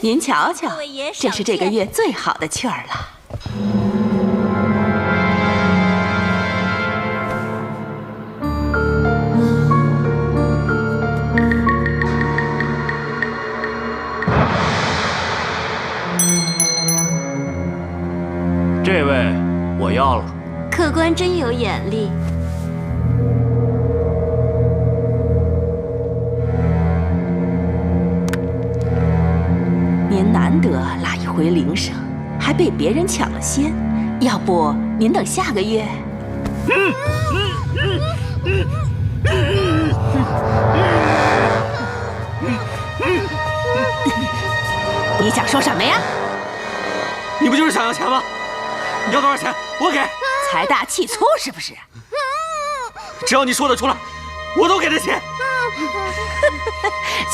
您瞧瞧，这是这个月最好的雀儿了。这位我要了。客官真有眼力。 您难得拉一回铃声，还被别人抢了先，要不您等下个月？你想说什么呀？你不就是想要钱吗？你要多少钱？我给。财大气粗是不是？只要你说得出来，我都给得起。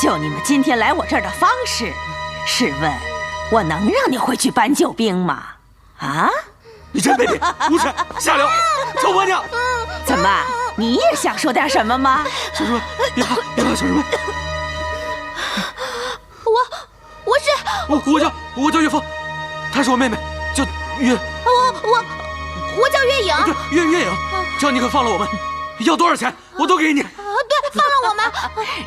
就你们今天来我这儿的方式。 试问，我能让你回去搬救兵吗？啊！你真卑鄙、无耻、下流、臭婆娘！怎么，你也想说点什么吗？小师妹，别怕，别怕，小师妹。我叫岳峰，她是我妹妹，叫岳。我叫岳颖。对，岳颖，只要你肯放了我们，要多少钱我都给你。对，放了我们。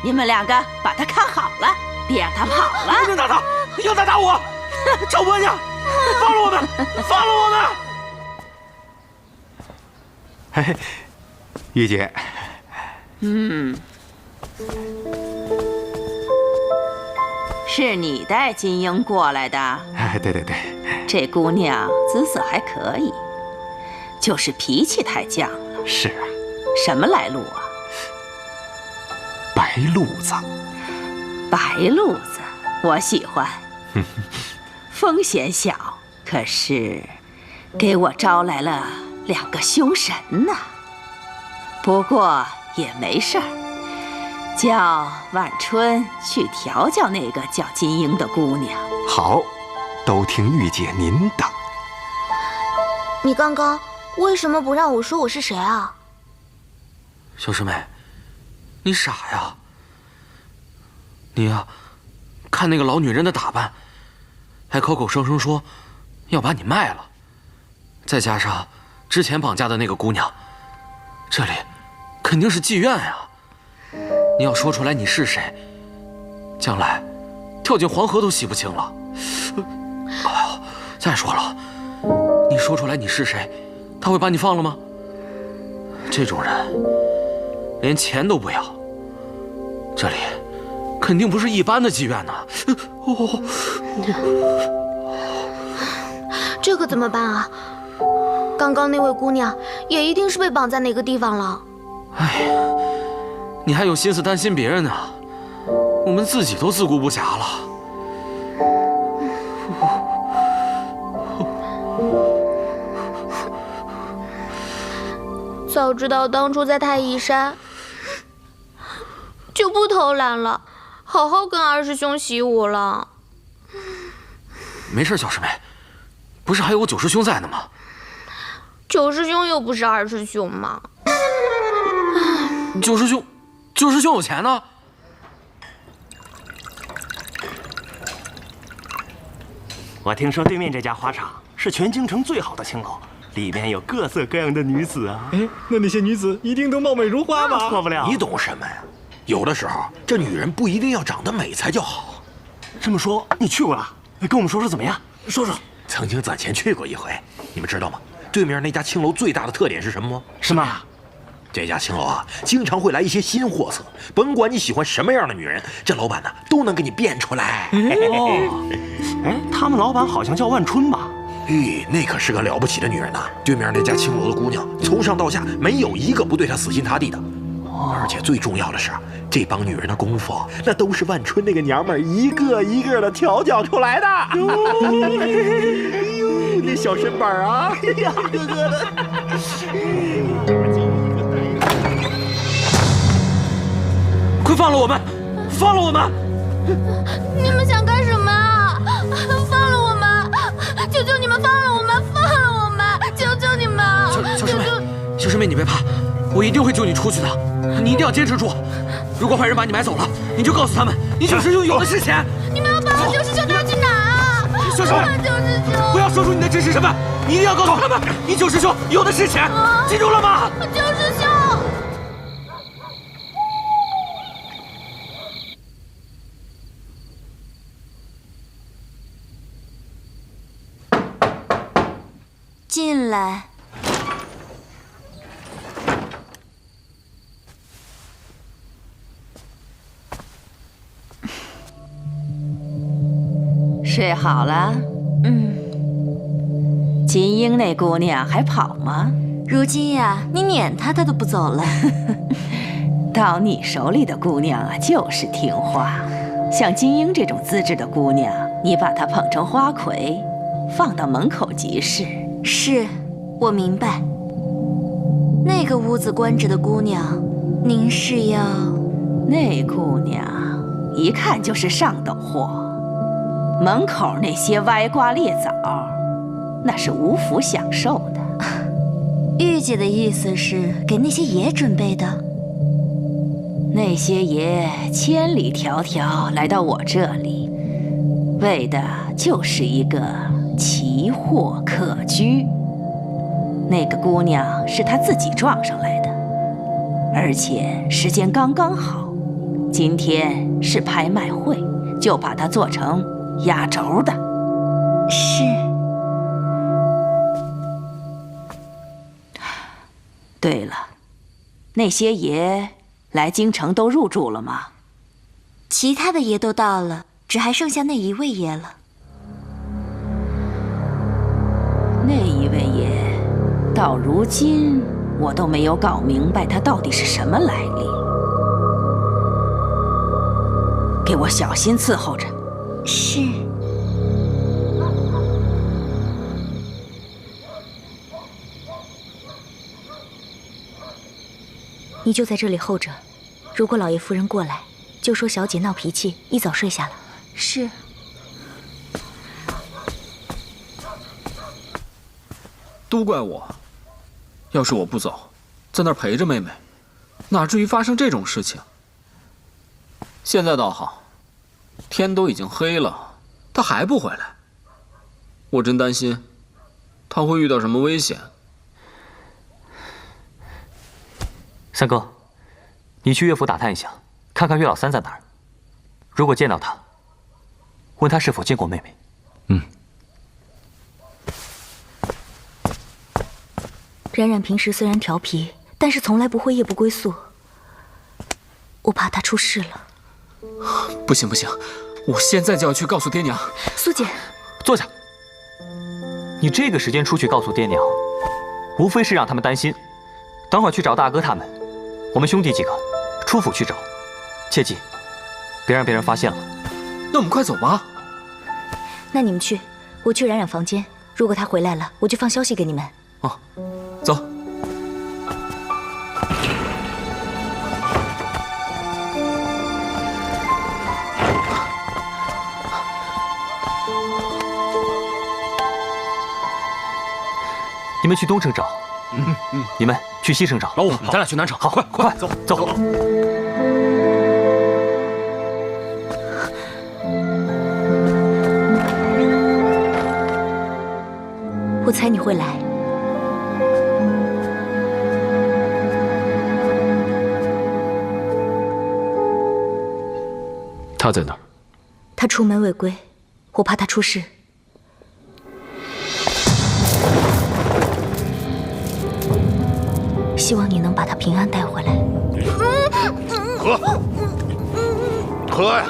你们两个把他看好了。 别让他跑了！不能打他，要打我！臭婆娘，放了我们，放了我们！嘿嘿，玉姐，是你带金英过来的？哎，对对对，这姑娘姿色还可以，就是脾气太犟了。是啊，什么来路啊？白路子。 白路子，我喜欢。风险小，可是给我招来了2个凶神呐。不过也没事儿，叫万春去调教那个叫金英的姑娘。好，都听玉姐您的。你刚刚为什么不让我说我是谁啊？小师妹，你傻呀？ 你呀，看那个老女人的打扮，还口口声声说要把你卖了，再加上之前绑架的那个姑娘，这里肯定是妓院呀。你要说出来你是谁，将来跳进黄河都洗不清了。哎呀，再说了，你说出来你是谁，他会把你放了吗？这种人连钱都不要，这里。 肯定不是一般的妓院呐！这可怎么办啊？刚刚那位姑娘也一定是被绑在哪个地方了。哎呀，你还有心思担心别人呢？我们自己都自顾不暇了。早知道当初在太乙山，就不偷懒了。 好好跟二师兄习武了。没事，小师妹，不是还有我九师兄在呢吗？九师兄又不是二师兄嘛。九师兄有钱呢。我听说对面这家花场是全京城最好的青楼，里面有各色各样的女子啊。哎，那些女子一定都貌美如花吧？错不了。你懂什么呀？ 有的时候，这女人不一定要长得美才叫好。这么说，你去过了？跟我们说说怎么样？说说。曾经攒钱去过一回，你们知道吗？对面那家青楼最大的特点是什么吗？什么？这家青楼啊，经常会来一些新货色，甭管你喜欢什么样的女人，这老板呢都能给你变出来。哦，哎，他们老板好像叫万春吧？咦，那可是个了不起的女人呐！对面那家青楼的姑娘，从上到下没有一个不对她死心塌地的。 而且最重要的是，这帮女人的功夫，那都是万春那个娘们儿一个一个的调教出来的。哎呦，那小身板啊，一个个的。快放了我们！放了我们！你们想干什么啊？放了我们！求求你们放了我们！放了我们！求求你们！小师妹，你别怕，我一定会救你出去的。 你一定要坚持住！如果坏人把你买走了，你就告诉他们，你九师兄有的是钱。你们要把我九师兄小师妹，救师兄，不要说出你的真实身份，你一定要告诉他们，你救师兄有的是钱，记住了吗？救师兄。进来。睡好了？金英那姑娘还跑吗？如今呀，你撵她，她都不走了。到你手里的姑娘啊，就是听话。像金英这种资质的姑娘，你把她捧成花魁，放到门口即是。是，我明白。那个屋子关着的姑娘，您是要？那姑娘一看就是上等货。门口那些歪瓜裂枣，那是无福享受的。玉姐的意思是给那些爷准备的？那些爷千里迢迢来到我这里，为的就是一个奇货可居。那个姑娘是她自己撞上来的，而且时间刚刚好，今天是拍卖会，就把它做成压轴的。是。对了，那些爷来京城都入住了吗？其他的爷都到了，只还剩下那一位爷了。那一位爷，到如今我都没有搞明白他到底是什么来历。给我小心伺候着。是。你就在这里候着，如果老爷夫人过来，就说小姐闹脾气，一早睡下了。是。都怪我，要是我不走，在那儿陪着妹妹，哪至于发生这种事情？现在倒好，天都已经黑了，她还不回来，我真担心她会遇到什么危险。三哥，你去岳府打探一下，看看岳老三在哪儿。如果见到他，问他是否见过妹妹。冉冉平时虽然调皮，但是从来不会夜不归宿。我怕她出事了。不行不行，我现在就要去告诉爹娘。苏姐，坐下。你这个时间出去告诉爹娘，无非是让他们担心。等会儿去找大哥他们，我们兄弟几个出府去找，切记别让别人发现了。那我们快走吧。那你们去，我去冉冉房间。如果她回来了，我就放消息给你们。哦，走。你们去东城找，你们去西城找。老五，咱俩去南城。好，快走走。我猜你会来。他在哪儿？他出门未归，我怕他出事。希望你能把他平安带回来。喝呀！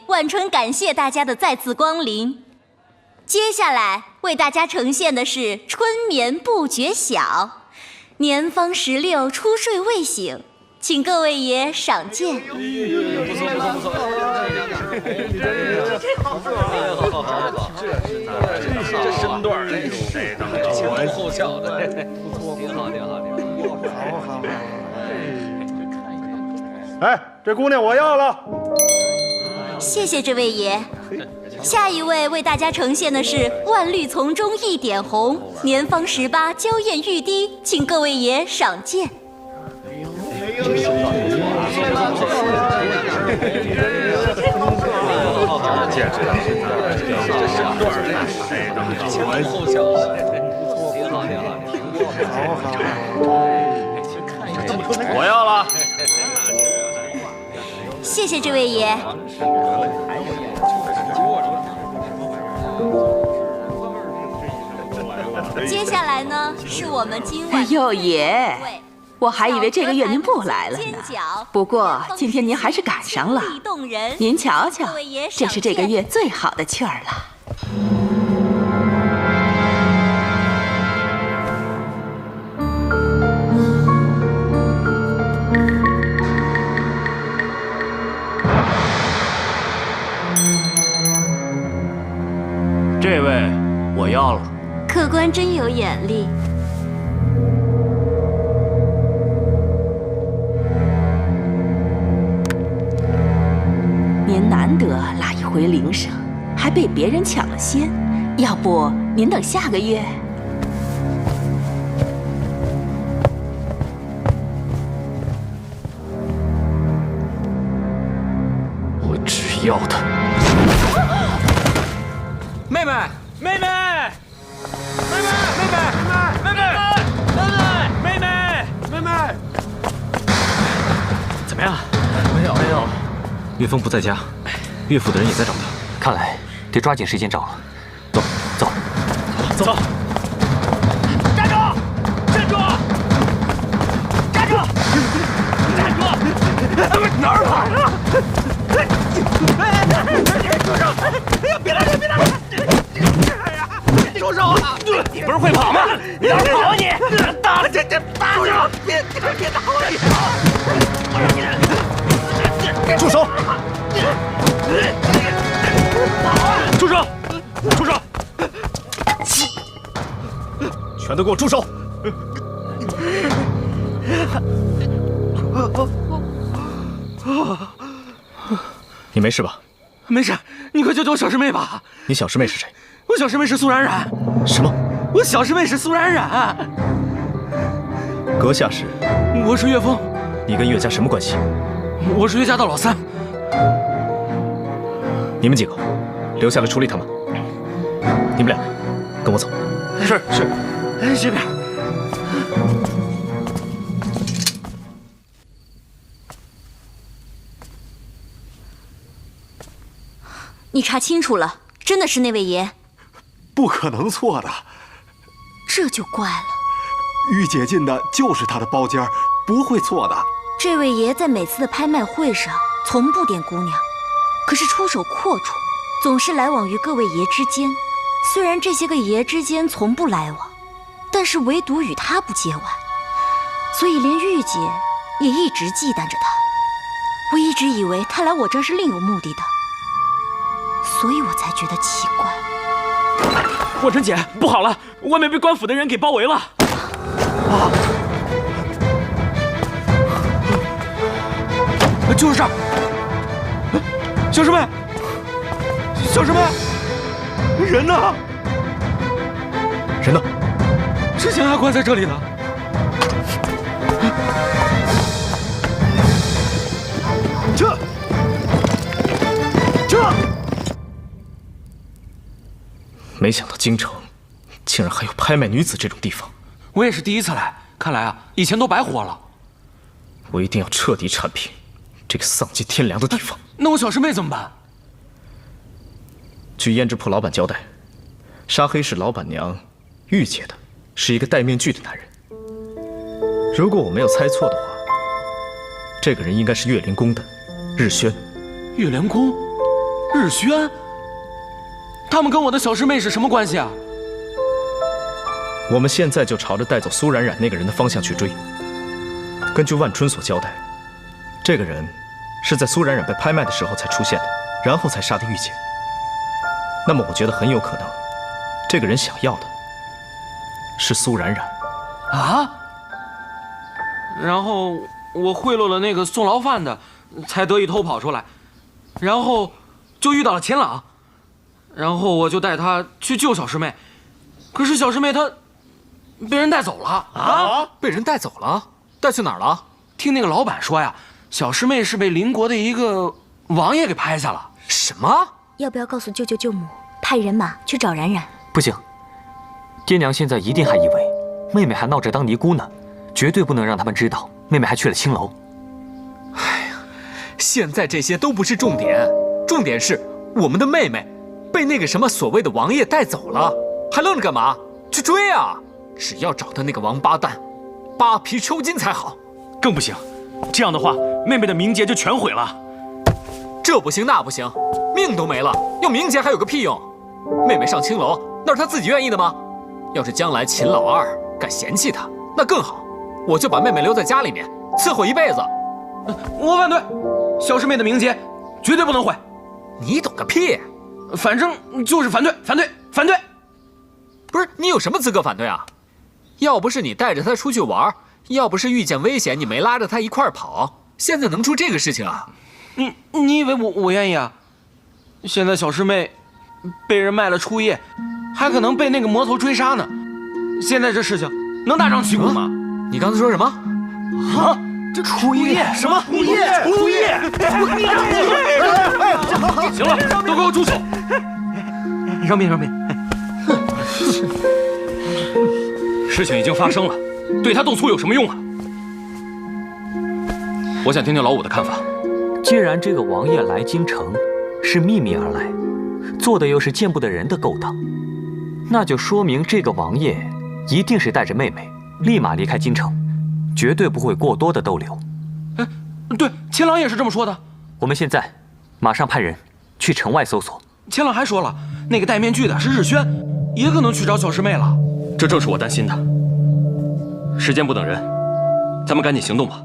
万春感谢大家的再次光临。接下来为大家呈现的是春眠不觉晓，年方16，初睡未醒，请各位爷赏鉴。不错，这身段前凸后翘的，挺好。好。哎，这姑娘我要了。谢谢这位爷。下一位为大家呈现的是万绿丛中一点红，年方18，娇艳欲滴，请各位爷赏鉴。这身段前凸后翘的，挺好。我要了。谢谢这位爷。接下来呢，是我们今晚幼爷，我还以为这个月您不来了呢。不过今天您还是赶上了。您瞧瞧，这是这个月最好的趣儿了。这位我要了。客官真有眼力。您难得拉一回铃声，还被别人抢了先，要不您等下个月？我只要他。妹妹，妹妹，妹妹，妹妹，妹妹，妹妹，妹妹，怎么样？没有。岳峰不在家，岳府的人也在找他，看来得抓紧时间找了。走。站住！哪儿跑啊？住手！别来！住手啊！你不是会跑吗？你哪儿跑啊你？打了这打我！别打我！住手！住手！全都给我住手！你没事吧？没事，你快救救我小师妹吧！你小师妹是谁？我小师妹是苏冉冉。什么？我小师妹是苏冉冉。阁下是？我是岳峰。你跟岳家什么关系？我是岳家的老三。你们几个留下来处理他们。你们俩跟我走。是。这边。你查清楚了，真的是那位爷？不可能错的。这就怪了。玉姐进的就是他的包间，不会错的。这位爷在每次的拍卖会上从不点姑娘，可是出手阔绰，总是来往于各位爷之间。虽然这些个爷之间从不来往，但是唯独与他不结腕，所以连玉姐也一直忌惮着他。我一直以为他来我这儿是另有目的的，所以我才觉得奇怪。万春姐，不好了，外面被官府的人给包围了。就是这儿。小师妹，人呢？之前还关在这里呢。撤！没想到京城竟然还有拍卖女子这种地方。我也是第一次来，看来啊，以前都白活了。我一定要彻底铲平这个丧尽天良的地方。那我小师妹怎么办？据胭脂铺老板交代，杀黑市老板娘玉姐的是一个戴面具的男人。如果我没有猜错的话，这个人应该是月灵宫的日轩。月灵宫？日轩，他们跟我的小师妹是什么关系啊？我们现在就朝着带走苏冉冉那个人的方向去追。根据万春所交代，这个人是在苏冉冉被拍卖的时候才出现的，然后才杀的玉姐。那么我觉得很有可能，这个人想要的是苏冉冉。啊？然后我贿赂了那个送牢饭的，才得以偷跑出来，然后就遇到了钱朗，然后我就带他去救小师妹，可是小师妹她被人带走了。啊？被人带走了？带去哪儿了？听那个老板说呀，小师妹是被邻国的一个王爷给拍下了。什么？要不要告诉舅舅舅母，派人马去找冉冉？不行，爹娘现在一定还以为妹妹还闹着当尼姑呢，绝对不能让他们知道妹妹还去了青楼。哎呀，现在这些都不是重点，重点是我们的妹妹被那个什么所谓的王爷带走了，还愣着干嘛？去追啊！只要找到那个王八蛋，扒皮抽筋才好。更不行，这样的话，妹妹的名节就全毁了。这不行那不行，命都没了，要名节还有个屁用？妹妹上青楼，那是她自己愿意的吗？要是将来秦老二敢嫌弃她，那更好，我就把妹妹留在家里面伺候一辈子。我反对，小师妹的名节绝对不能毁。你懂个屁！反正就是反对，反对，反对。不是你有什么资格反对啊？要不是你带着她出去玩，要不是遇见危险你没拉着她一块儿跑，现在能出这个事情啊？你以为我愿意啊？现在小师妹被人卖了初夜，还可能被那个魔头追杀呢。现在这事情能大张旗鼓吗？你刚才说什么？啊？这初夜什么？初夜！行了，都给我住手！让边让边！事情已经发生了，对他动粗有什么用啊？我想听听老五的看法。既然这个王爷来京城是秘密而来，做的又是见不得人的勾当，那就说明这个王爷一定是带着妹妹立马离开京城，绝对不会过多的逗留。哎，对，钱朗也是这么说的。我们现在马上派人去城外搜索。钱朗还说了，那个戴面具的是日轩，也可能去找小师妹了。这正是我担心的。时间不等人，咱们赶紧行动吧。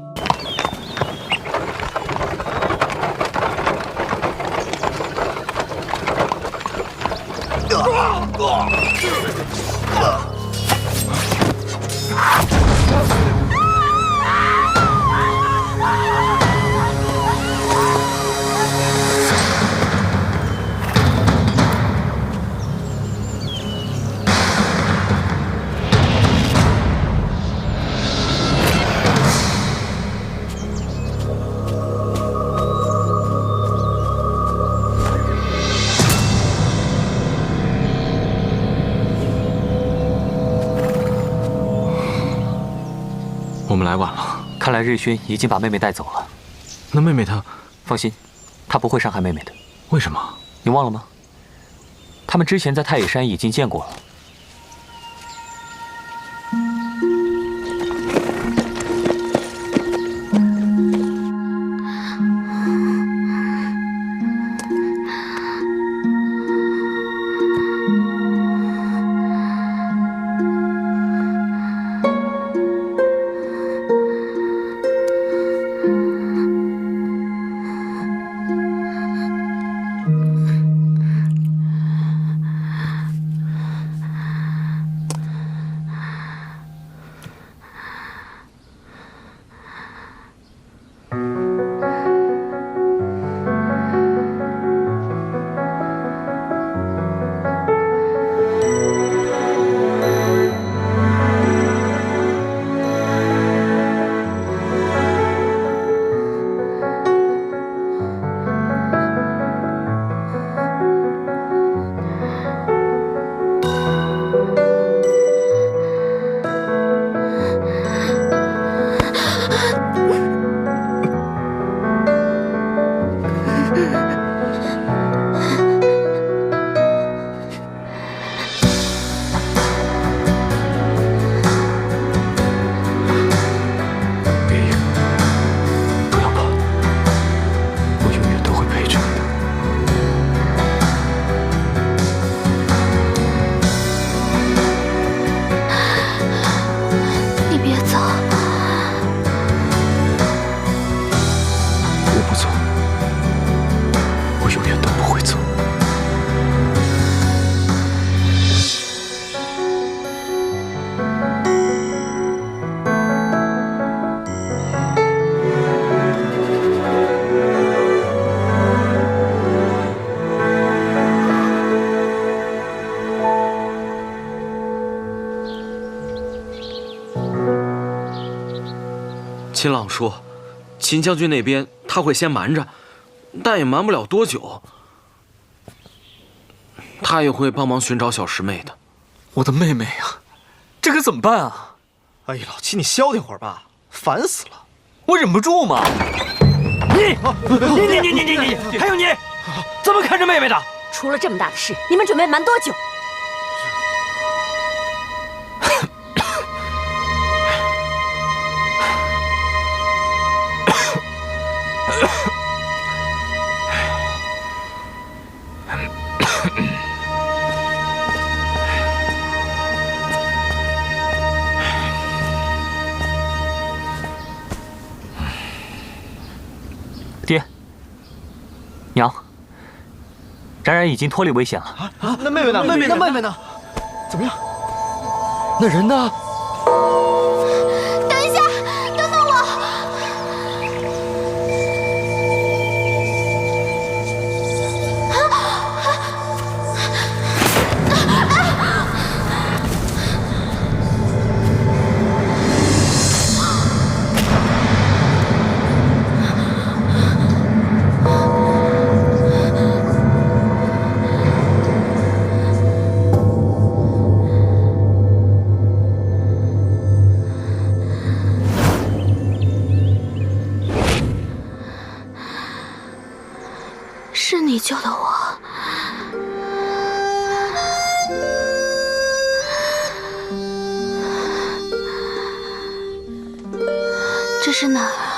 我们来晚了，看来日勋已经把妹妹带走了。那妹妹她……放心，她不会伤害妹妹的。为什么？你忘了吗？他们之前在太乙山已经见过了。秦朗说，秦将军那边他会先瞒着，但也瞒不了多久。他也会帮忙寻找小师妹的。我的妹妹呀，这可怎么办啊？哎呀，老七，你消停会儿吧，烦死了！我忍不住嘛。你，还有你，怎么看着妹妹的？出了这么大的事，你们准备瞒多久？爹，娘，冉冉已经脱离危险了。那妹妹呢？妹妹呢？怎么样？那人呢？等一下，等等我！是你救的我。这是哪儿啊？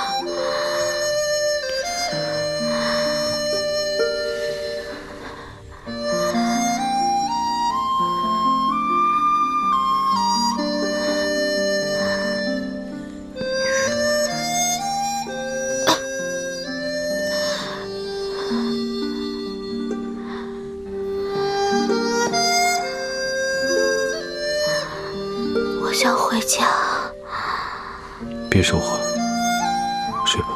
我想回家。别说话，睡吧。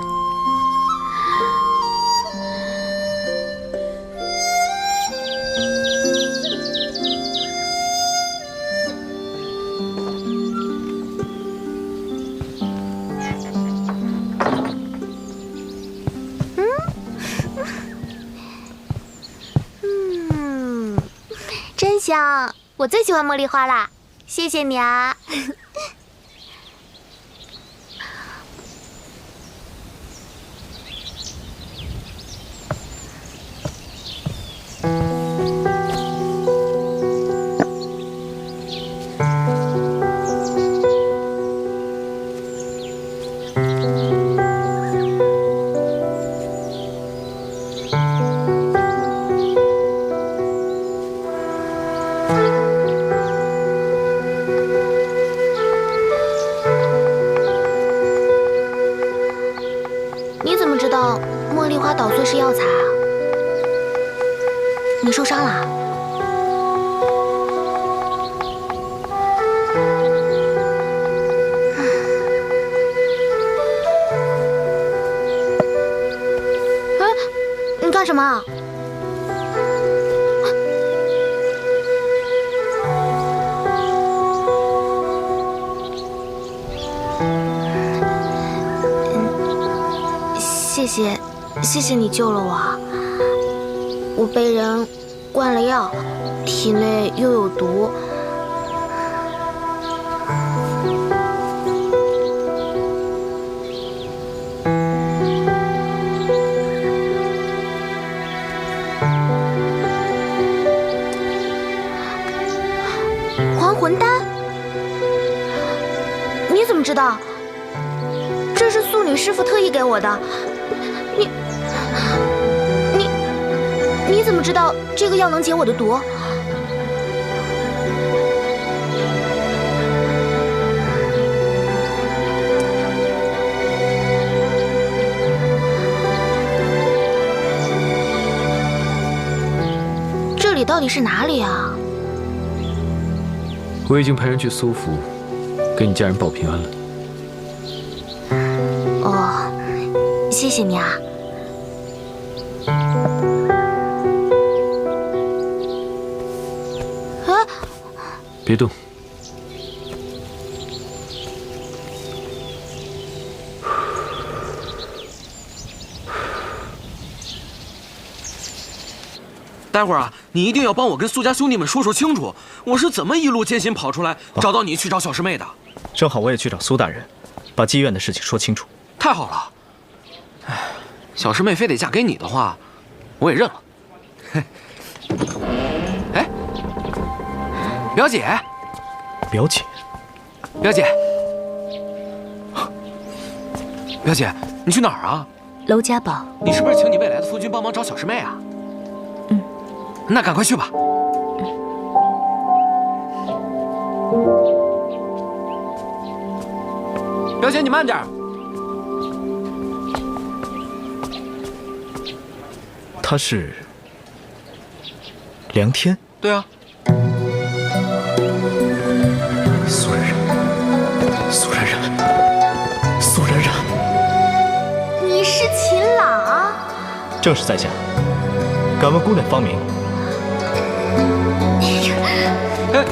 真香，我最喜欢茉莉花啦！谢谢你啊。你怎么知道茉莉花捣碎是药材啊？你受伤了啊？你干什么？谢谢你救了我。我被人灌了药，体内又有毒。还魂丹？你怎么知道？这是素女师傅特意给我的。你怎么知道这个药能解我的毒？这里到底是哪里啊？我已经派人去苏府，给你家人报平安了。哦，谢谢你啊。别动。待会儿啊，你一定要帮我跟苏家兄弟们说清楚，我是怎么一路艰辛跑出来，找到你去找小师妹的。正好我也去找苏大人，把妓院的事情说清楚。太好了。哎，小师妹非得嫁给你的话，我也认了。哎，表姐，表姐，表姐，表姐，你去哪儿啊？娄家堡。你是不是请你未来的夫君帮忙找小师妹啊？嗯，那赶快去吧。表姐，你慢点。他是梁天。对啊。苏冉冉，苏冉冉，苏冉冉，你是秦朗？正是在下。敢问姑娘芳名？哎。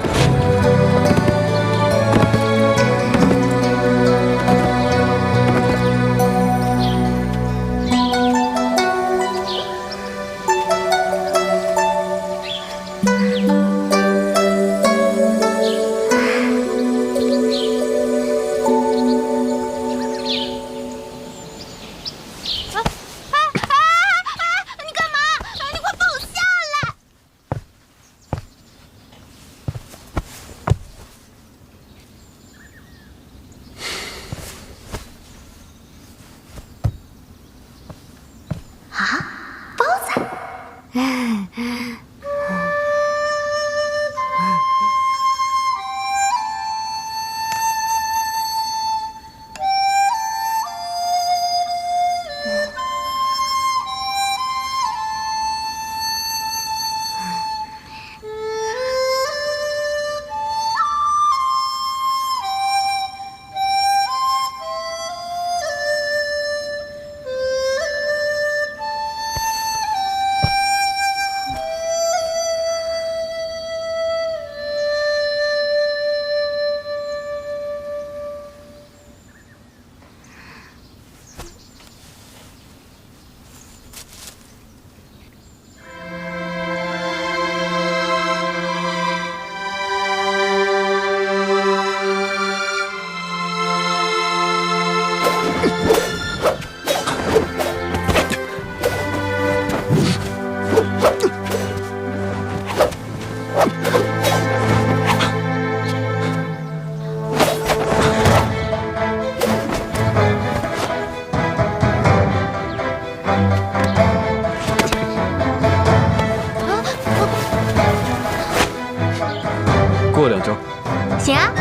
过两招。行啊。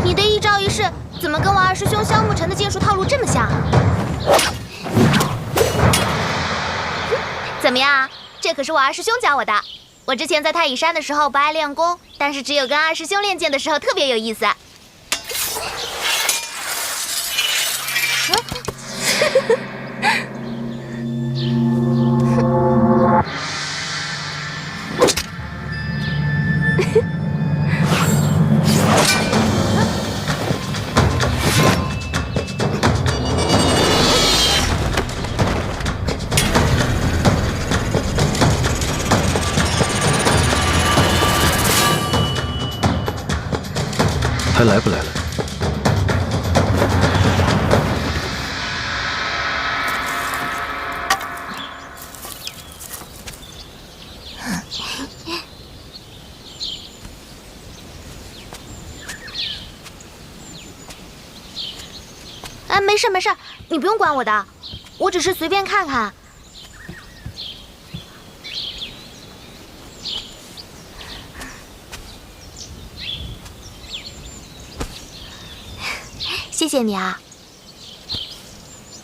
你的一招一式怎么跟我二师兄萧慕尘的剑术套路这么像？怎么样？这可是我二师兄教我的。我之前在太乙山的时候不爱练功，但是只有跟二师兄练剑的时候特别有意思。还来不来了？哎，没事没事，你不用管我的，我只是随便看看。谢谢你啊。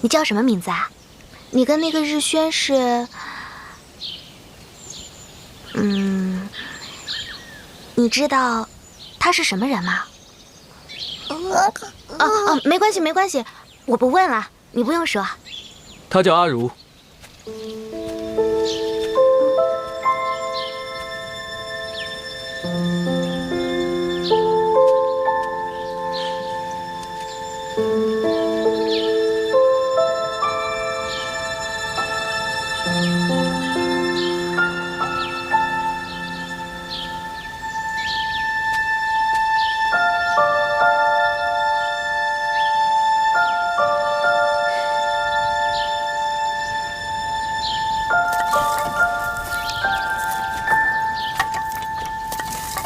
你叫什么名字啊？你跟那个日轩是……你知道他是什么人吗？没关系没关系，我不问了，你不用说。他叫阿如。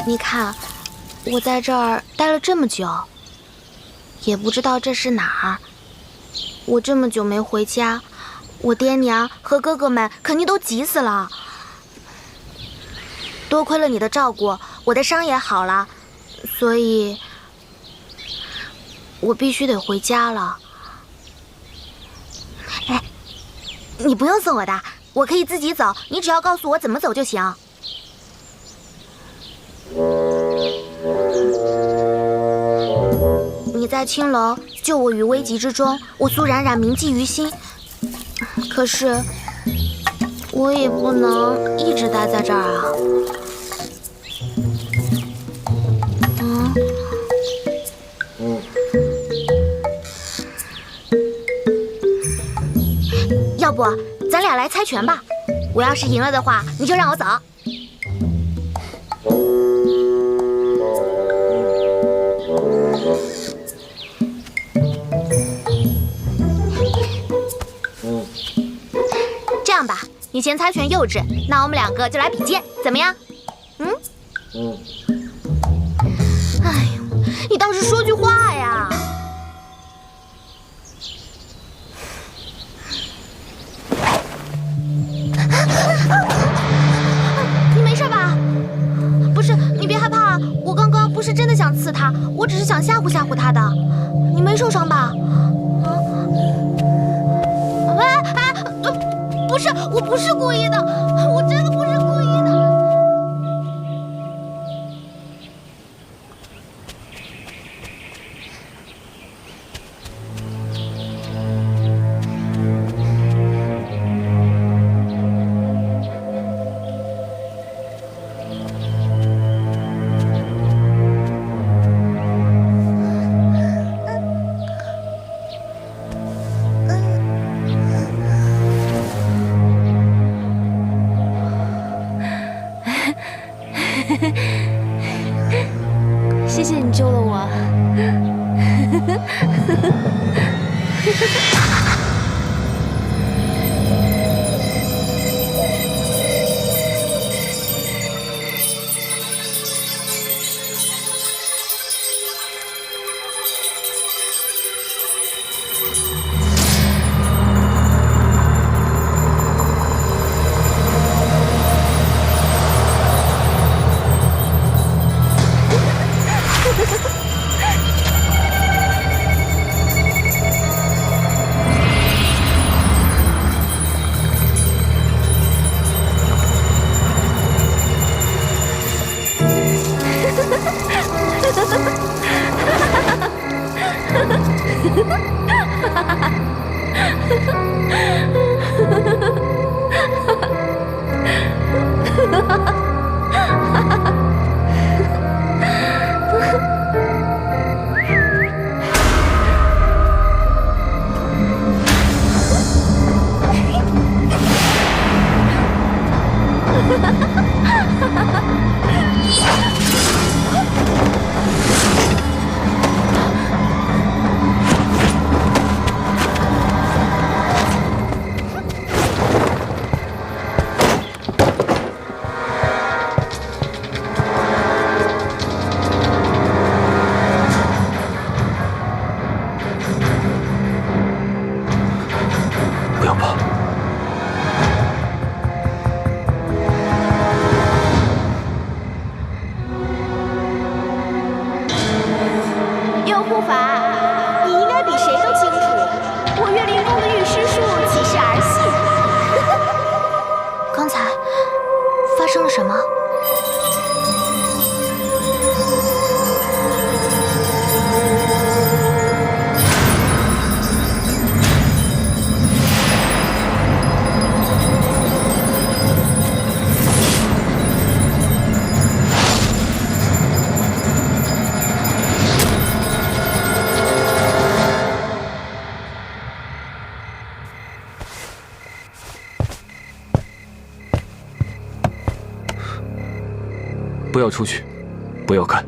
你看，我在这儿待了这么久，也不知道这是哪儿。我这么久没回家，我爹娘和哥哥们肯定都急死了。多亏了你的照顾，我的伤也好了，所以我必须得回家了。哎，你不用送我的，我可以自己走，你只要告诉我怎么走就行。你在青楼救我于危急之中，我苏冉冉铭记于心。可是我也不能一直待在这儿啊。要不咱俩来猜拳吧？我要是赢了的话，你就让我走。这样吧，你先猜拳幼稚，那我们两个就来比剑，怎么样？哎呦，你倒是说句话呀！你没事吧？不是，你别害怕，我刚刚不是真的想刺他，我只是想吓唬吓唬他的。你没受伤吧？不是，我不是故意的，我真的不是故意的。谢谢你救了我。出去，不要看。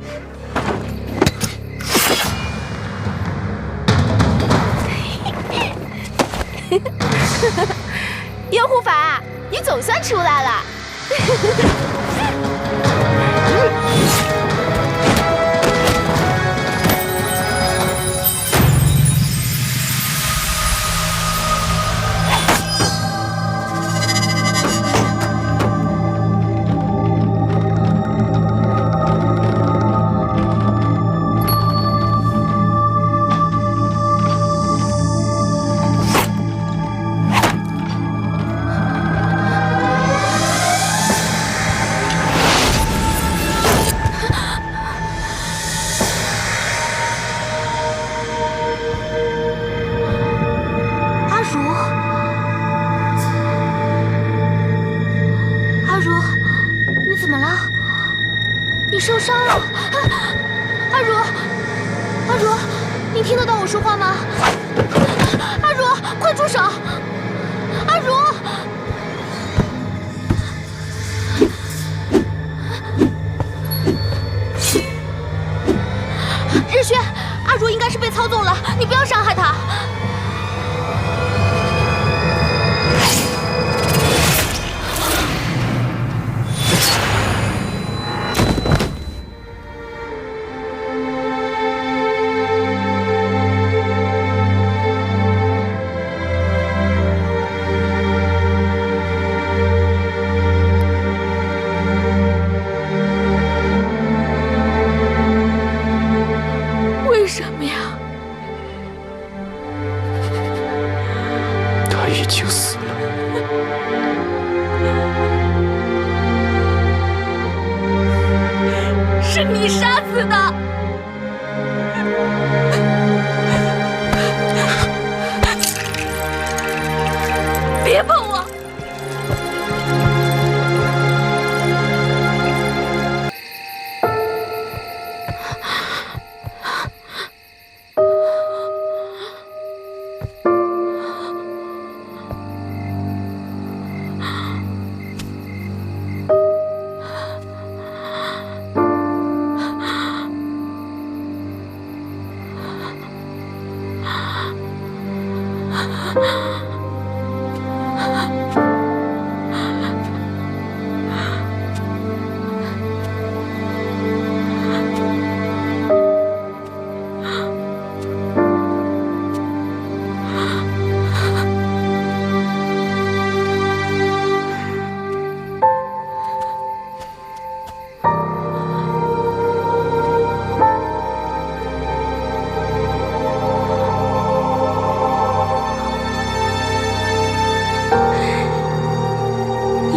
妖护法，你总算出来了。受伤了，阿如，阿如，你听得到我说话吗？阿如，快住手！阿如，日轩，阿如应该是被操纵了，你不要伤害她。为什么呀？他已经死了。是你杀死的！别碰我！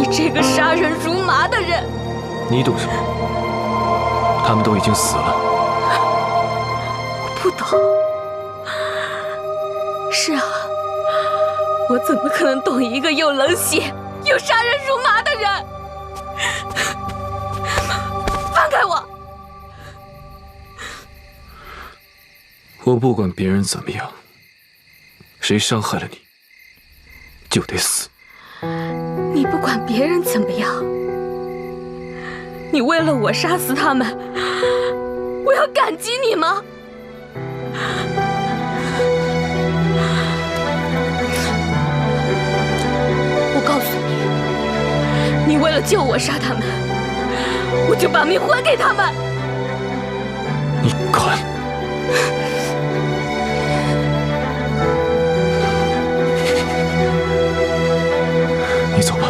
这个杀人如麻的人，你懂什么？他们都已经死了。我不懂。是啊，我怎么可能懂一个又冷血又杀人如麻的人？放开我！我不管别人怎么样，谁伤害了你，就得死。你不管别人怎么样，你为了我杀死他们，我要感激你吗？我告诉你，你为了救我杀他们，我就把命还给他们。你敢！你走吧。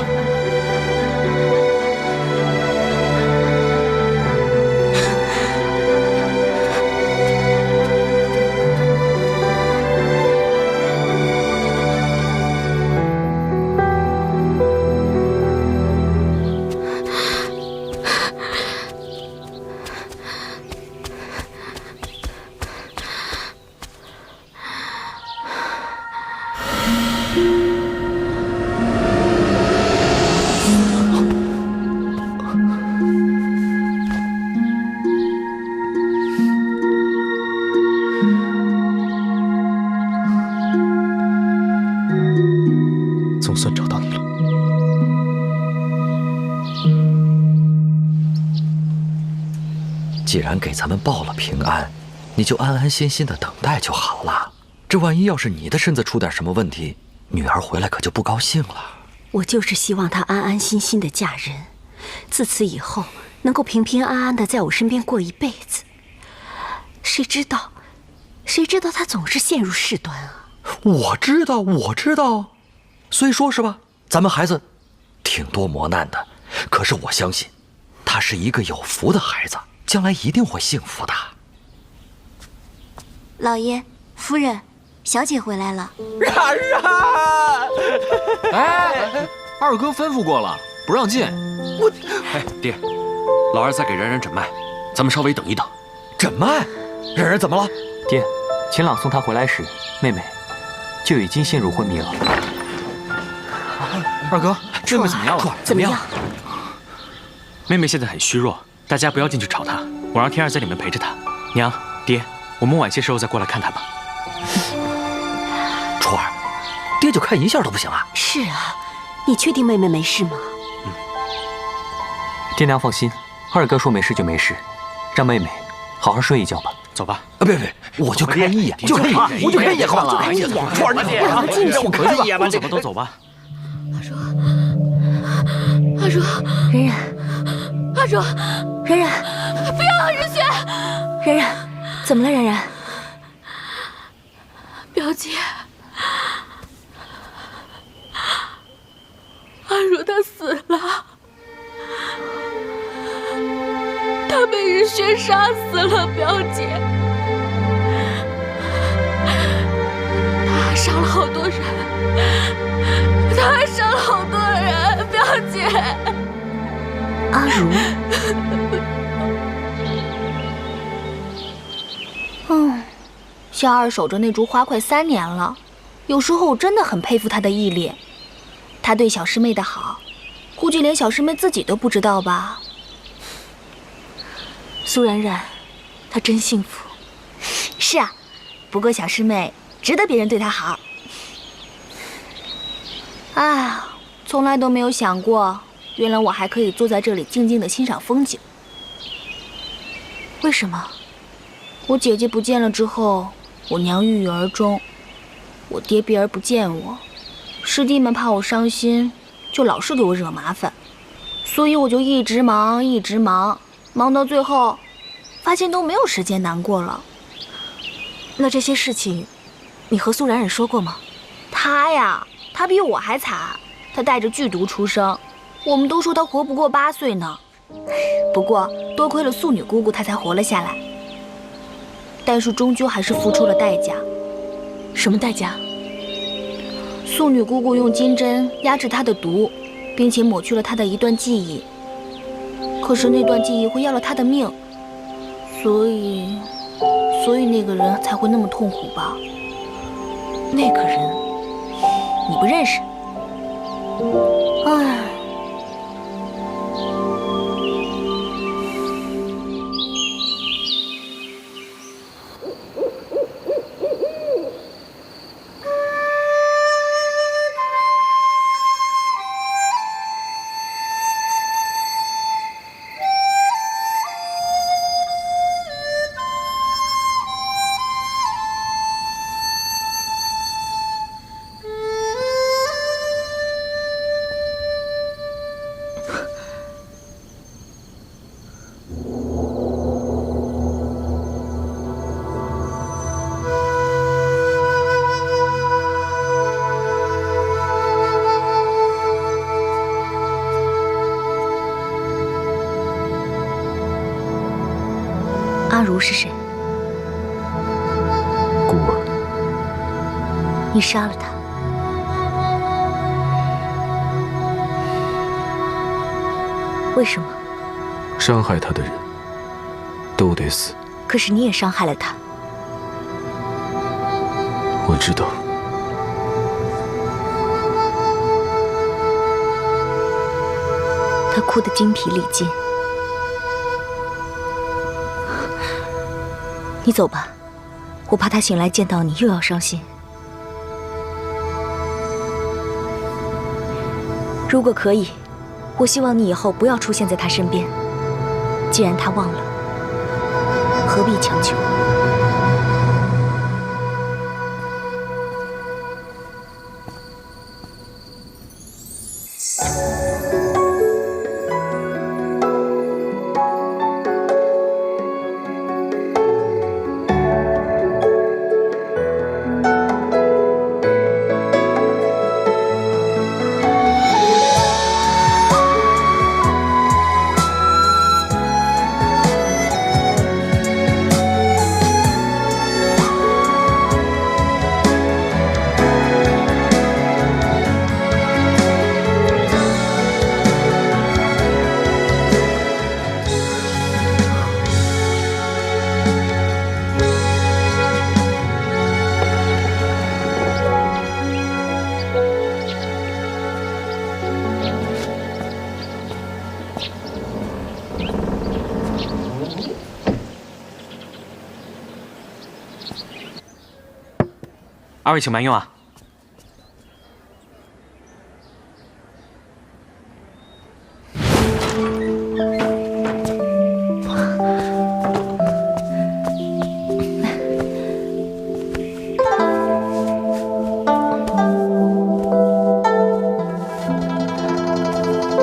总算找到你了。既然给咱们报了平安，你就安安心心的等待就好了。这万一要是你的身子出点什么问题，女儿回来可就不高兴了。我就是希望她安安心心的嫁人，自此以后能够平平安安的在我身边过一辈子。谁知道她总是陷入事端啊！我知道，虽说是吧，咱们孩子挺多磨难的，可是我相信，他是一个有福的孩子，将来一定会幸福的。老爷、夫人，小姐回来了。然哎，二哥吩咐过了，不让进。哎，爹，老二在给然然诊脉，咱们稍微等一等。诊脉？然然怎么了？爹，秦朗送她回来时，妹妹就已经陷入昏迷了。二哥，妹妹怎么样了？怎么样？妹妹现在很虚弱，大家不要进去吵她，我让天儿在里面陪着她。娘，爹，我们晚些时候再过来看她吧。初儿，爹就看一下都不行啊？是啊，你确定妹妹没事吗？爹娘放心，二哥说没事就没事，让妹妹好好睡一觉吧。走吧。别，我就看一眼，就看一眼，我就看一眼，好吧？就看一眼。初儿，你让我进去，我看一眼吧。走吧，都走吧。阿如，然然，阿如，然然，不要日雪！然然，怎么了？然然，表姐，阿如她死了，她被日雪杀死了，表姐。她还杀了好多人，她还杀了好多人，表姐。阿如，夏二守着那株花快3年了，有时候我真的很佩服他的毅力。他对小师妹的好，估计连小师妹自己都不知道吧。苏冉冉，她真幸福。是啊，不过小师妹值得别人对她好。啊，从来都没有想过，原来我还可以坐在这里静静地欣赏风景。为什么？我姐姐不见了之后，我娘郁郁而终，我爹避而不见我，师弟们怕我伤心，就老是给我惹麻烦，所以我就一直忙，忙到最后，发现都没有时间难过了。那这些事情，你和苏冉冉说过吗？他比我还惨，他带着剧毒出生，我们都说他活不过8岁呢。不过多亏了素女姑姑，他才活了下来。但是终究还是付出了代价。什么代价？素女姑姑用金针压制他的毒，并且抹去了他的一段记忆。可是那段记忆会要了他的命，所以那个人才会那么痛苦吧？那个人，你不认识？唉。阿如是谁？孤儿。你杀了他？为什么？伤害他的人都得死。可是你也伤害了他。我知道。他哭得精疲力尽。你走吧，我怕他醒来见到你又要伤心。如果可以，我希望你以后不要出现在他身边。既然他忘了，何必强求？二位请慢用啊。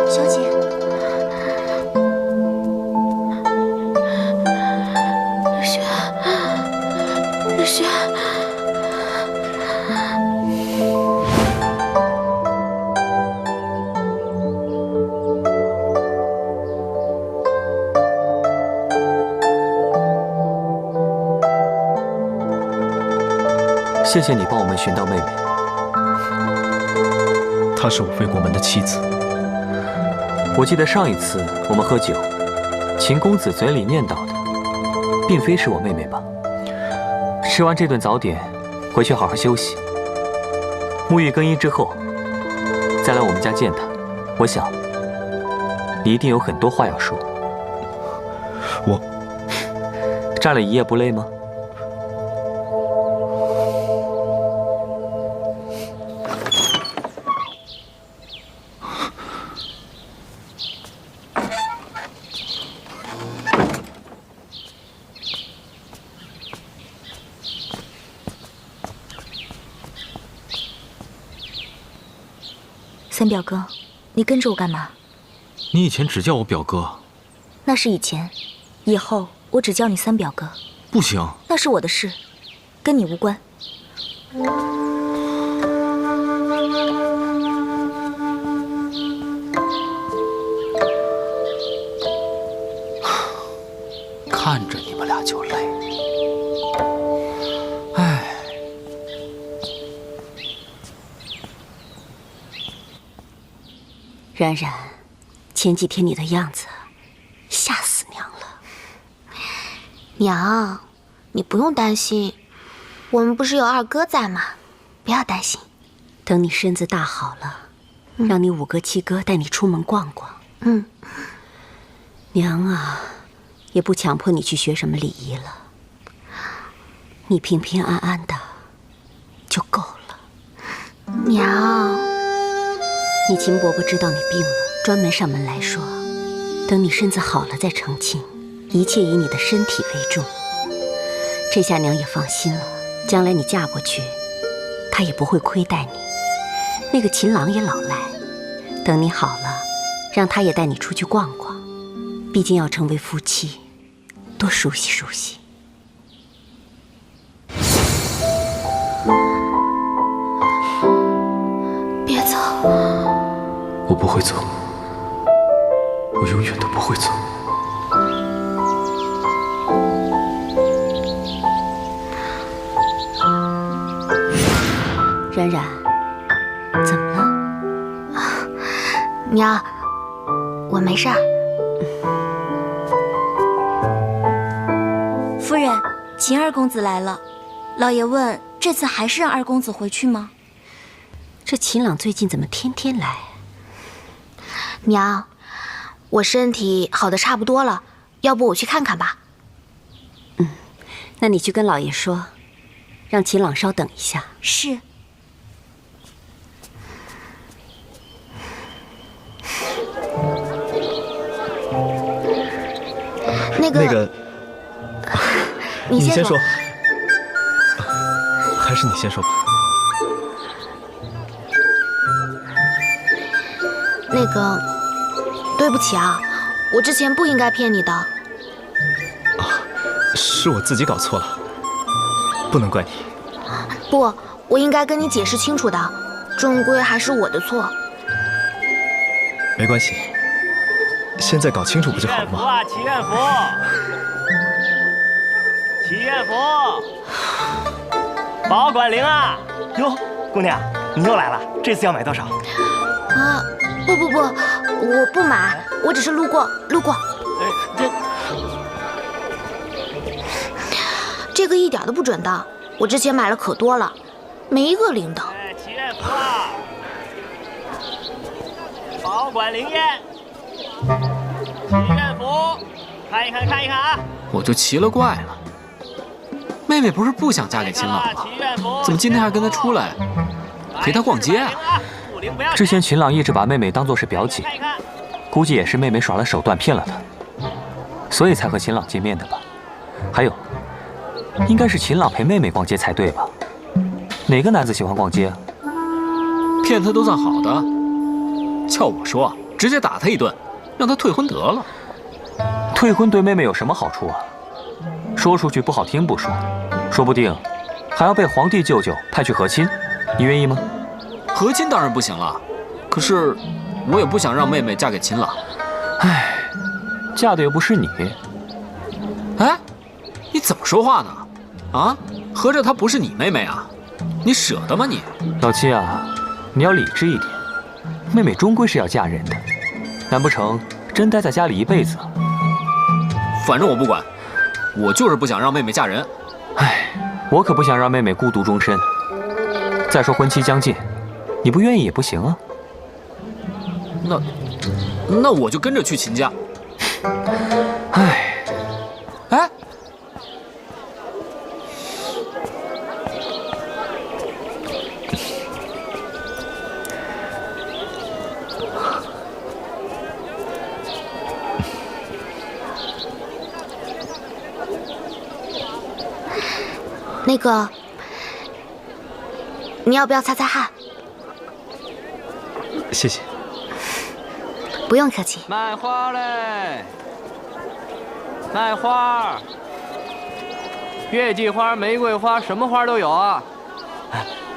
小姐，日雪。谢谢你帮我们寻到妹妹。她是我魏国门的妻子。我记得上一次我们喝酒，秦公子嘴里念叨的，并非是我妹妹吧？吃完这顿早点，回去好好休息。沐浴更衣之后，再来我们家见她。我想，你一定有很多话要说。我站了一夜不累吗？三表哥，你跟着我干嘛？你以前只叫我表哥。那是以前，以后我只叫你三表哥。不行，那是我的事，跟你无关。看着你们俩就累。唉。冉冉，前几天你的样子，吓死娘了。娘，你不用担心，我们不是有二哥在吗？不要担心。等你身子大好了，让你五哥七哥带你出门逛逛。嗯。娘啊，也不强迫你去学什么礼仪了，你平平安安的就够了。娘，你秦伯伯知道你病了，专门上门来说，等你身子好了再成亲，一切以你的身体为重。这下娘也放心了，将来你嫁过去，他也不会亏待你。那个秦郎也老来，等你好了，让他也带你出去逛逛。毕竟要成为夫妻，多熟悉熟悉。别走。我不会走，我永远都不会走。冉冉，怎么了？娘，我没事儿。夫人，秦二公子来了。老爷问，这次还是让二公子回去吗？这秦朗最近怎么天天来？娘，我身体好的差不多了，要不我去看看吧。那你去跟老爷说，让秦朗稍等一下。是。那个你先说。还是你先说吧。那个，对不起啊，我之前不应该骗你的。是我自己搞错了，不能怪你。不，我应该跟你解释清楚的，终归还是我的错。没关系，现在搞清楚不就好了吗？祈愿福，祈愿福，保管铃啊！哟，姑娘，你又来了，这次要买多少？啊，不，我不买，我只是路过。这个一点都不准的，我之前买了可多了，没一个灵的。祈愿福啊！保管灵验，祈愿福，看一看啊！我就奇了怪了，妹妹不是不想嫁给秦朗吗？怎么今天还跟他出来，陪他逛街啊？之前秦朗一直把妹妹当作是表姐，估计也是妹妹耍了手段骗了他，所以才和秦朗见面的吧。还有，应该是秦朗陪妹妹逛街才对吧？哪个男子喜欢逛街啊？骗他都算好的，叫我说，直接打他一顿，让他退婚得了。退婚对妹妹有什么好处啊？说出去不好听不说，说不定还要被皇帝舅舅派去和亲，你愿意吗？和亲当然不行了，可是我也不想让妹妹嫁给秦朗。唉，嫁的又不是你。哎，你怎么说话呢？啊，合着她不是你妹妹啊？你舍得吗你？老七啊，你要理智一点，妹妹终归是要嫁人的，难不成真待在家里一辈子？反正我不管，我就是不想让妹妹嫁人。唉，我可不想让妹妹孤独终身。再说婚期将近，你不愿意也不行啊。那我就跟着去秦家。唉，哎，那个，你要不要擦擦汗？谢谢。不用客气。卖花嘞！卖花，月季花、玫瑰花，什么花都有啊。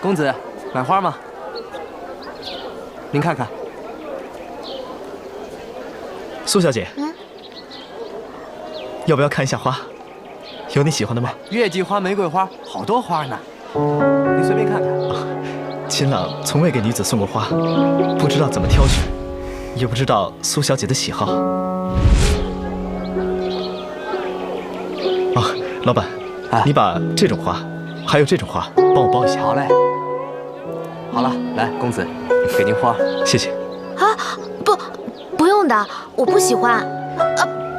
公子，买花吗？您看看。苏小姐，要不要看一下花？有你喜欢的吗？月季花、玫瑰花，好多花呢。你随便看看。秦朗从未给女子送过花，不知道怎么挑选，也不知道苏小姐的喜好。老板，你把这种花，还有这种花，帮我包一下。好嘞。好了，来，公子，给您花。谢谢。啊，不用的，我不喜欢。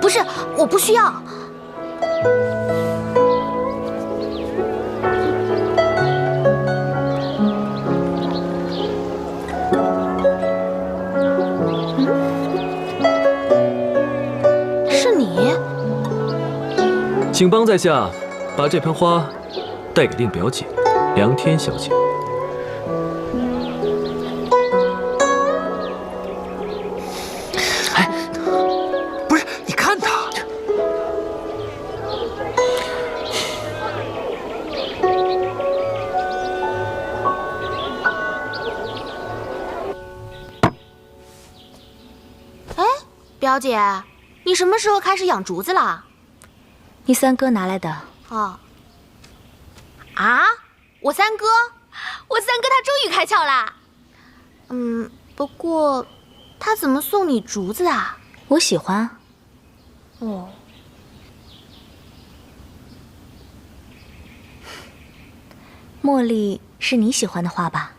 不是，我不需要。是你？请帮在下把这盆花带给令表姐梁天小姐。哎，不是，你看他。哎，表姐，你什么时候开始养竹子了？你三哥拿来的。哦。啊，我三哥他终于开窍啦。不过，他怎么送你竹子啊？我喜欢。哦。茉莉是你喜欢的花吧？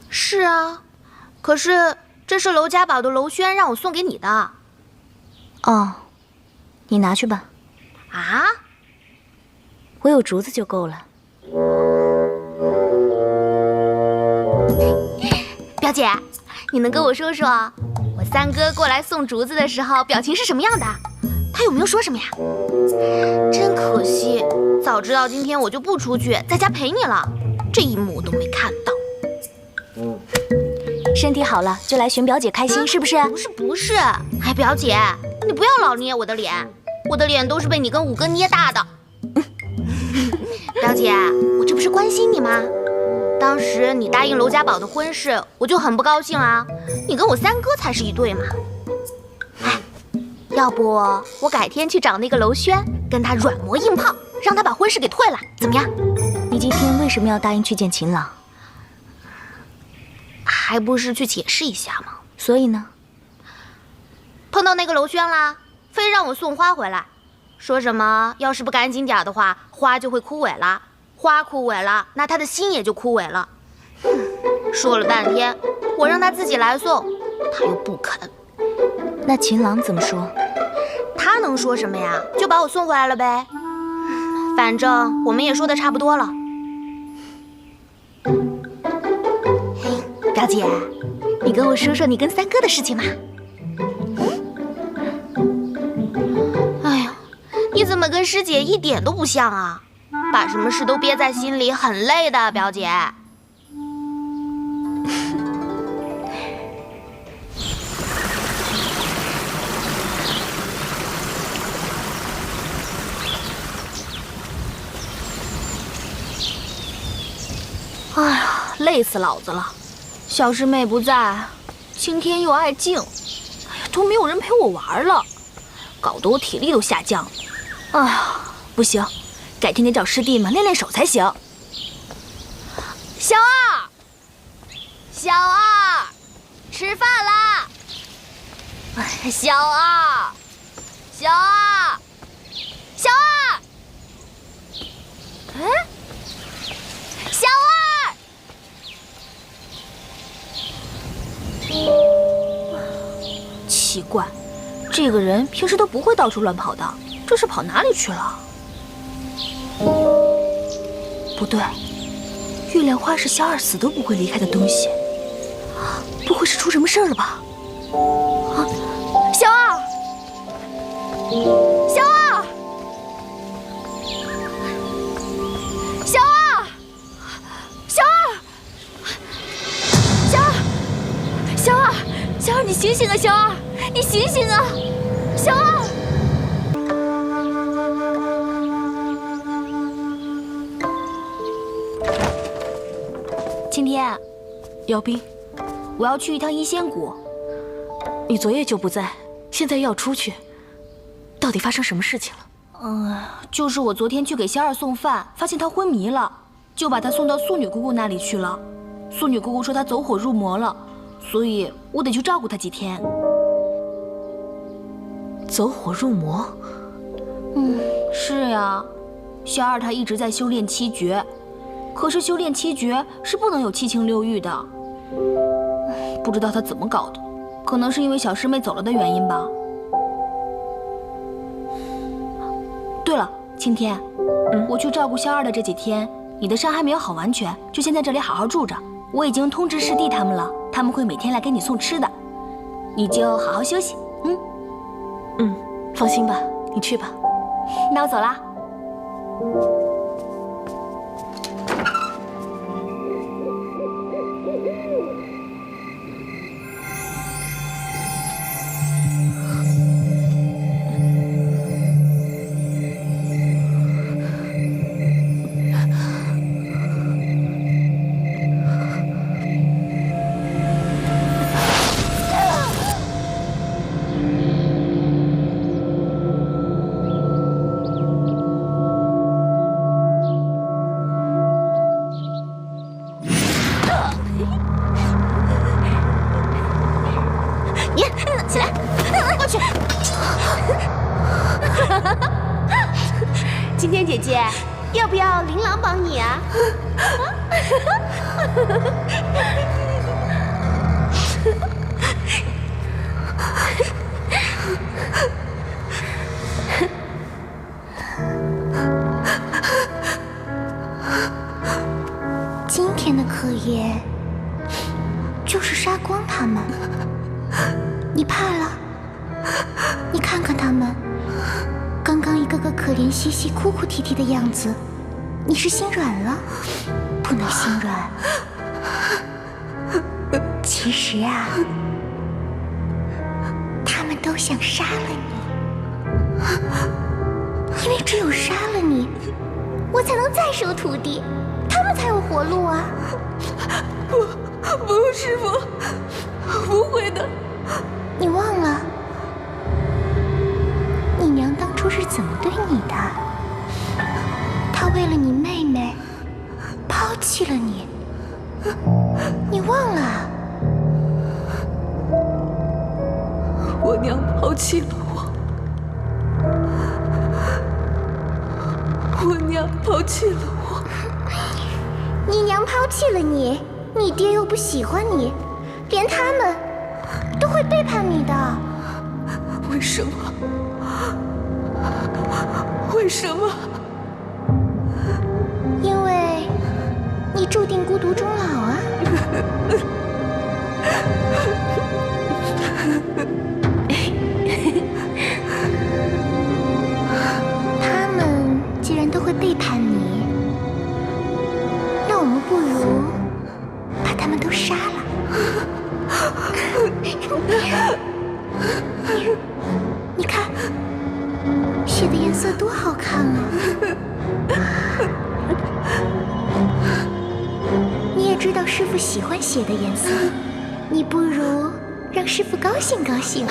是啊，可是这是娄家堡的娄轩让我送给你的。哦，你拿去吧。啊？我有竹子就够了。表姐，你能跟我说说，我三哥过来送竹子的时候表情是什么样的？他有没有说什么呀？真可惜，早知道今天我就不出去，在家陪你了。这一幕我都没看到。身体好了就来寻表姐开心，是不是？不是，哎，表姐，你不要老捏我的脸，我的脸都是被你跟五哥捏大的。表姐，我这不是关心你吗？当时你答应娄家宝的婚事，我就很不高兴啊。你跟我三哥才是一对嘛。哎，要不我改天去找那个娄轩，跟他软磨硬泡，让他把婚事给退了，怎么样？你今天为什么要答应去见秦朗？还不是去解释一下吗？所以呢？碰到那个娄轩啦，非让我送花回来，说什么要是不赶紧点的话，花就会枯萎了。花枯萎了，那他的心也就枯萎了。说了半天，我让他自己来送，他又不肯。那秦朗怎么说？他能说什么呀？就把我送回来了呗。反正我们也说的差不多了。嘿，表姐，你跟我说说你跟三哥的事情嘛。哎呀，你怎么跟师姐一点都不像啊？把什么事都憋在心里，很累的，表姐。哎呀，累死老子了！小师妹不在，青天又爱静，哎呀，都没有人陪我玩了，搞得我体力都下降了。哎呀，不行！改天得找师弟们练练手才行。小二，小二，吃饭啦！小二，小二，小二，哎，小二！奇怪，这个人平时都不会到处乱跑的，这是跑哪里去了？不对，月亮花是小二死都不会离开的东西，不会是出什么事儿了吧？啊，小二，小二，小二，小二，小二，小二，小二，你醒醒啊！小二，你醒醒啊！小二。今天，姚斌，我要去一趟一仙谷。你昨夜就不在，现在又要出去，到底发生什么事情了？就是我昨天去给小二送饭，发现他昏迷了，就把他送到素女姑姑那里去了。素女姑姑说他走火入魔了，所以我得去照顾他几天。走火入魔？是呀，小二他一直在修炼七诀。可是修炼七诀是不能有七情六欲的，不知道他怎么搞的，可能是因为小师妹走了的原因吧。对了，青天，我去照顾小二的这几天，你的伤还没有好完全，就先在这里好好住着。我已经通知师弟他们了，他们会每天来给你送吃的，你就好好休息。放心吧，你去吧。那我走啦。起来，过去。今天姐姐，要不要琳琅帮你啊？今天的课业就是杀光他们。你怕了？你看看他们，可怜兮兮、哭哭啼啼的样子，你是心软了？不能心软。其实啊，他们都想杀了你，因为只有杀了你，我才能再收徒弟，他们才有活路啊！不，师父，不会的。你忘了，你娘当初是怎么对你的？她为了你妹妹，抛弃了你，你忘了？我娘抛弃了我，我娘抛弃了我。你娘抛弃了你，你爹又不喜欢你，连他们都会背叛你的。为什么？为什么？因为你注定孤独终老啊！他们既然都会背叛你，那我们不如把他们都杀了。你看，血的颜色多好看啊！你也知道师父喜欢血的颜色，你不如让师父高兴高兴。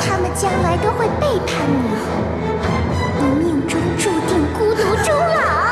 他们将来都会背叛你，你命中注定孤独终老。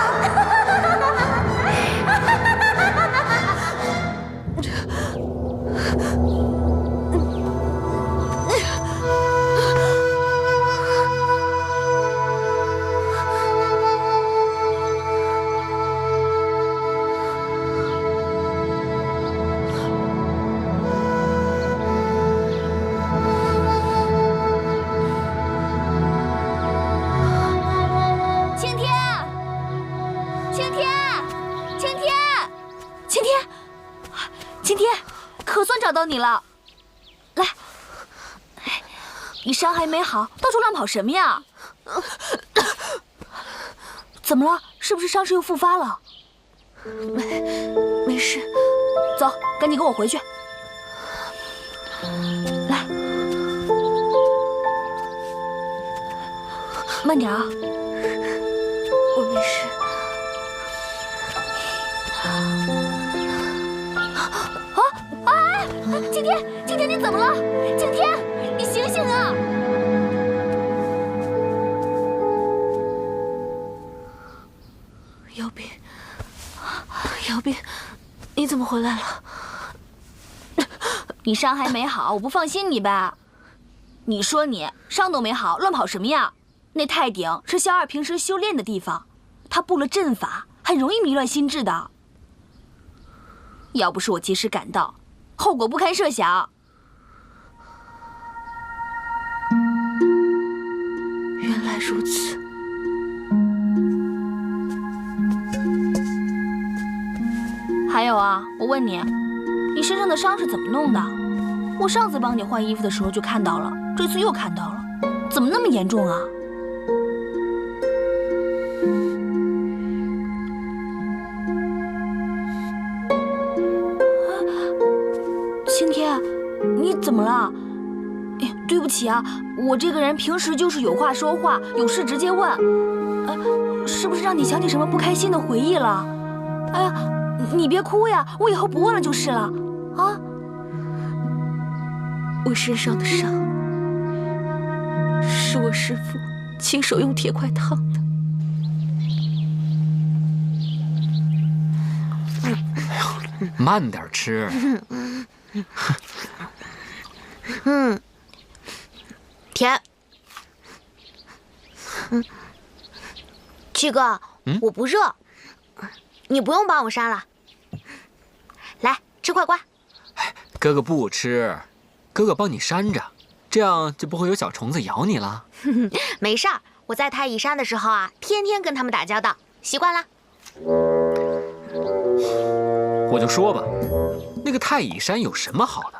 找到你了，来，你伤还没好，到处乱跑什么呀？怎么了？是不是伤势又复发了？没事，走，赶紧跟我回去。来，慢点啊。我没事。晴天，晴天，你怎么了？晴天，你醒醒啊！姚斌，姚斌，你怎么回来了？你伤还没好，我不放心你呗。你说你伤都没好，乱跑什么呀？那太顶是萧二平时修炼的地方，他布了阵法，很容易迷乱心智的。要不是我及时赶到，后果不堪设想。原来如此。还有啊，我问你，你身上的伤是怎么弄的？我上次帮你换衣服的时候就看到了，这次又看到了，怎么那么严重啊？晴天，你怎么了？对不起啊，我这个人平时就是有话说话，有事直接问。是不是让你想起什么不开心的回忆了？哎呀，你别哭呀，我以后不问了就是了。啊，我身上的伤是我师父亲手用铁块烫的。慢点吃。甜。七哥，我不热，你不用帮我扇了。来，吃块瓜。哥哥不吃，哥哥帮你扇着。这样就不会有小虫子咬你了。没事儿，我在太乙山的时候啊，天天跟他们打交道，习惯了。我就说吧，那个太乙山有什么好的？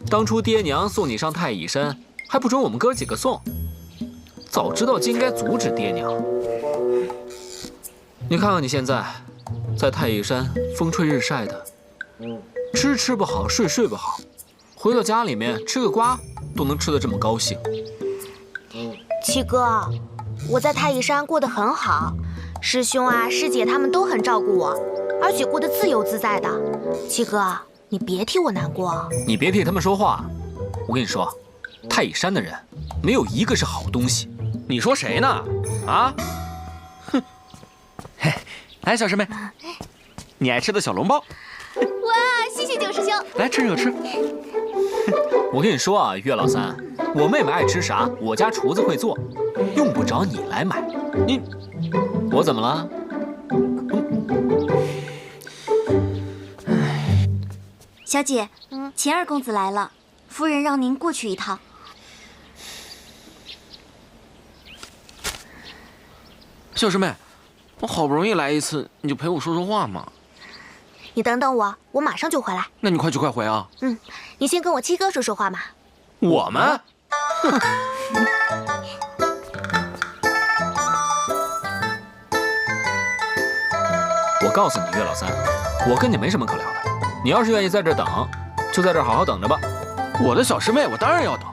当初爹娘送你上太乙山，还不准我们哥几个送，早知道就应该阻止爹娘。你看看你现在，在太乙山风吹日晒的，吃不好，睡不好，回到家里面吃个瓜都能吃得这么高兴。七哥，我在太乙山过得很好，师兄啊师姐他们都很照顾我，而且过得自由自在的。七哥，你别替我难过。你别替他们说话，我跟你说，太乙山的人没有一个是好东西。你说谁呢？啊？哼！嘿，来，小师妹，你爱吃的小笼包。哇，谢谢九师兄。来吃热吃。我跟你说啊，岳老三，我妹妹爱吃啥，我家厨子会做，用不着你来买。我怎么了？小姐，秦二公子来了，夫人让您过去一趟。小师妹，我好不容易来一次，你就陪我说说话嘛。你等等我，我马上就回来。那你快去快回啊！你先跟我七哥说说话嘛。我们？我告诉你，岳老三，我跟你没什么可聊的。你要是愿意在这儿等，就在这儿好好等着吧。我的小师妹，我当然要等。